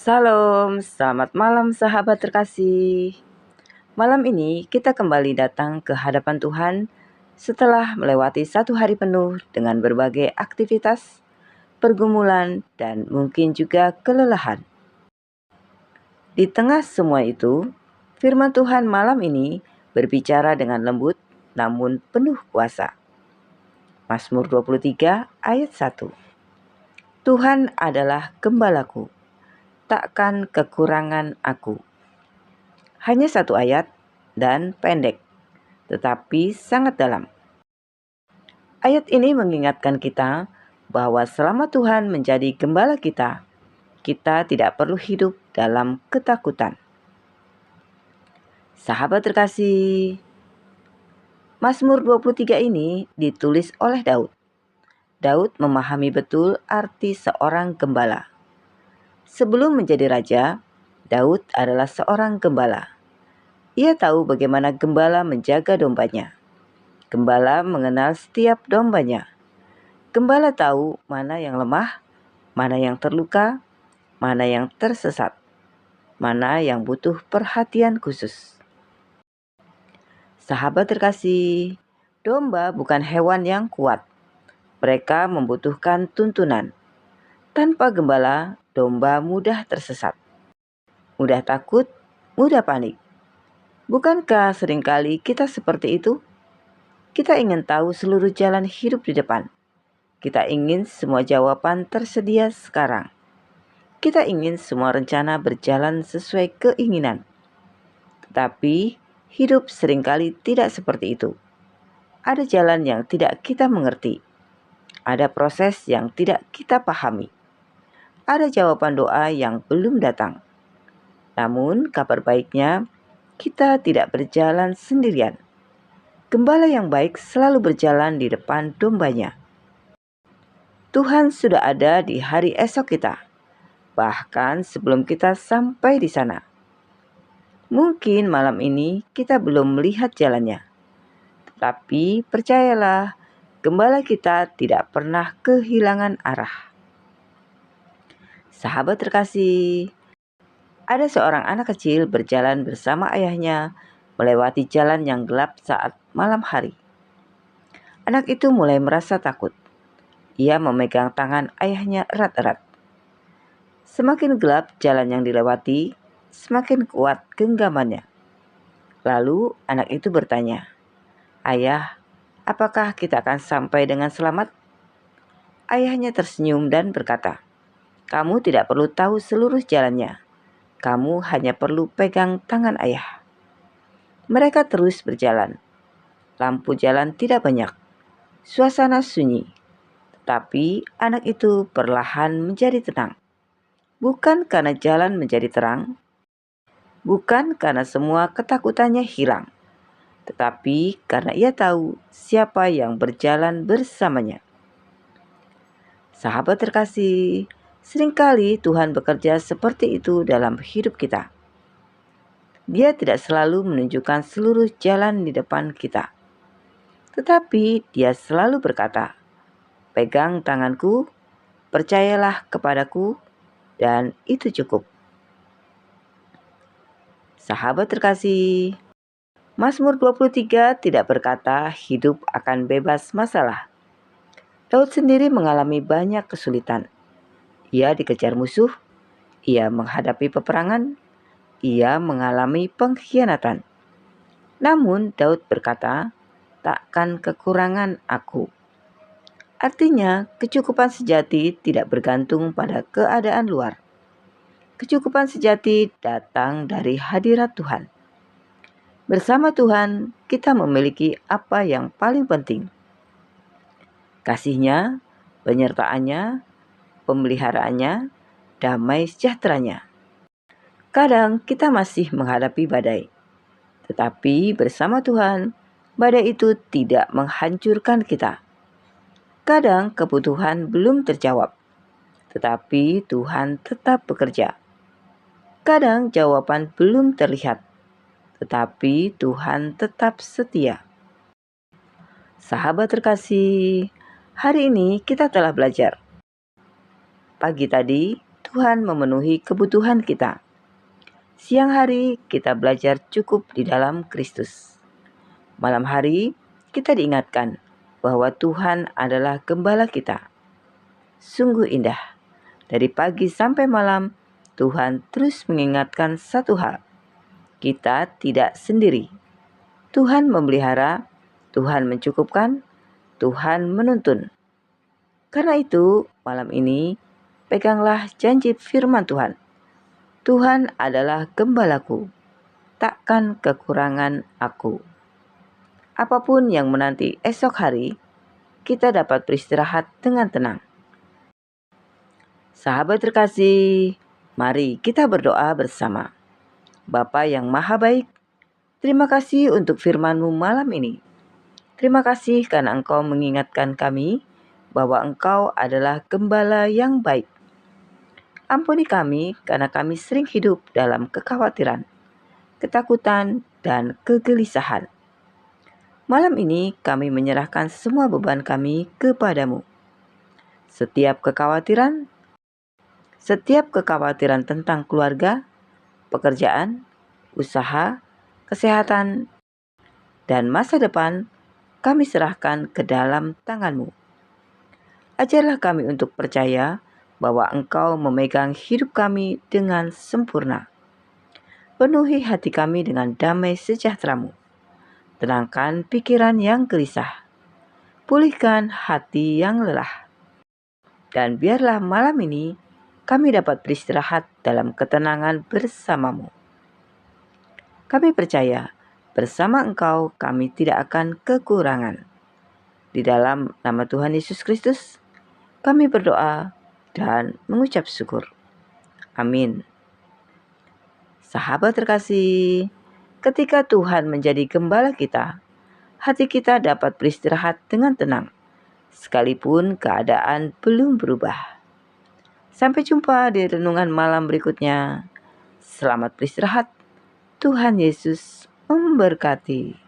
Salam, selamat malam sahabat terkasih. Malam ini kita kembali datang ke hadapan Tuhan setelah melewati satu hari penuh dengan berbagai aktivitas, pergumulan, dan mungkin juga kelelahan. Di tengah semua itu, firman Tuhan malam ini berbicara dengan lembut namun penuh kuasa. Mazmur 23 ayat 1. Tuhan adalah gembalaku, takkan kekurangan aku. Hanya satu ayat dan pendek, tetapi sangat dalam. Ayat ini mengingatkan kita bahwa selama Tuhan menjadi gembala kita tidak perlu hidup dalam ketakutan. Sahabat terkasih, Mazmur 23 ini ditulis oleh Daud. Daud memahami betul arti seorang gembala. Sebelum menjadi raja, Daud adalah seorang gembala. Ia tahu bagaimana gembala menjaga dombanya. Gembala mengenal setiap dombanya. Gembala tahu mana yang lemah, mana yang terluka, mana yang tersesat, mana yang butuh perhatian khusus. Sahabat terkasih, domba bukan hewan yang kuat. Mereka membutuhkan tuntunan. Tanpa gembala, domba mudah tersesat, mudah takut, mudah panik. Bukankah seringkali kita seperti itu? Kita ingin tahu seluruh jalan hidup di depan. Kita ingin semua jawaban tersedia sekarang. Kita ingin semua rencana berjalan sesuai keinginan. Tetapi hidup seringkali tidak seperti itu. Ada jalan yang tidak kita mengerti. Ada proses yang tidak kita pahami. Ada jawaban doa yang belum datang. Namun kabar baiknya, kita tidak berjalan sendirian. Gembala yang baik selalu berjalan di depan dombanya. Tuhan sudah ada di hari esok kita, bahkan sebelum kita sampai di sana. Mungkin malam ini kita belum melihat jalannya, tapi percayalah, gembala kita tidak pernah kehilangan arah. Sahabat terkasih, ada seorang anak kecil berjalan bersama ayahnya melewati jalan yang gelap saat malam hari. Anak itu mulai merasa takut. Ia memegang tangan ayahnya erat-erat. Semakin gelap jalan yang dilewati, semakin kuat genggamannya. Lalu anak itu bertanya, "Ayah, apakah kita akan sampai dengan selamat?" Ayahnya tersenyum dan berkata, "Kamu tidak perlu tahu seluruh jalannya. Kamu hanya perlu pegang tangan ayah." Mereka terus berjalan. Lampu jalan tidak banyak. Suasana sunyi. Tapi anak itu perlahan menjadi tenang. Bukan karena jalan menjadi terang, bukan karena semua ketakutannya hilang, tetapi karena ia tahu siapa yang berjalan bersamanya. Sahabat terkasih, seringkali Tuhan bekerja seperti itu dalam hidup kita. Dia tidak selalu menunjukkan seluruh jalan di depan kita, tetapi Dia selalu berkata, "Pegang tanganku, percayalah kepadaku, dan itu cukup." Sahabat terkasih, Mazmur 23 tidak berkata hidup akan bebas masalah. Daud sendiri mengalami banyak kesulitan. Ia dikejar musuh, ia menghadapi peperangan, ia mengalami pengkhianatan. Namun Daud berkata, "Takkan kekurangan aku." Artinya, kecukupan sejati tidak bergantung pada keadaan luar. Kecukupan sejati datang dari hadirat Tuhan. Bersama Tuhan, kita memiliki apa yang paling penting. Kasih-Nya, penyertaannya, pemeliharaannya, damai sejahteranya. Kadang kita masih menghadapi badai, tetapi bersama Tuhan, badai itu tidak menghancurkan kita. Kadang kebutuhan belum terjawab, tetapi Tuhan tetap bekerja. Kadang jawaban belum terlihat, tetapi Tuhan tetap setia. Sahabat terkasih, hari ini kita telah belajar. Pagi tadi, Tuhan memenuhi kebutuhan kita. Siang hari kita belajar cukup di dalam Kristus. Malam hari kita diingatkan bahwa Tuhan adalah gembala kita. Sungguh indah. Dari pagi sampai malam, Tuhan terus mengingatkan satu hal. Kita tidak sendiri. Tuhan memelihara, Tuhan mencukupkan, Tuhan menuntun. Karena itu, malam ini, peganglah janji firman Tuhan. Tuhan adalah gembalaku, takkan kekurangan aku. Apapun yang menanti esok hari, kita dapat beristirahat dengan tenang. Sahabat terkasih, mari kita berdoa bersama. Bapa yang Maha Baik, terima kasih untuk firman-Mu malam ini. Terima kasih karena Engkau mengingatkan kami bahwa Engkau adalah gembala yang baik. Ampuni kami karena kami sering hidup dalam kekhawatiran, ketakutan, dan kegelisahan. Malam ini kami menyerahkan semua beban kami kepadamu. Setiap kekhawatiran tentang keluarga, pekerjaan, usaha, kesehatan, dan masa depan kami serahkan ke dalam tangan-Mu. Ajarlah kami untuk percaya bahwa Engkau memegang hidup kami dengan sempurna. Penuhi hati kami dengan damai sejahtera-Mu. Tenangkan pikiran yang gelisah. Pulihkan hati yang lelah. Dan biarlah malam ini kami dapat beristirahat dalam ketenangan bersama-Mu. Kami percaya bersama Engkau kami tidak akan kekurangan. Di dalam nama Tuhan Yesus Kristus, kami berdoa dan mengucap syukur. Amin. Sahabat terkasih, ketika Tuhan menjadi gembala kita, hati kita dapat beristirahat dengan tenang, sekalipun keadaan belum berubah. Sampai jumpa di renungan malam berikutnya. Selamat beristirahat. Tuhan Yesus memberkati.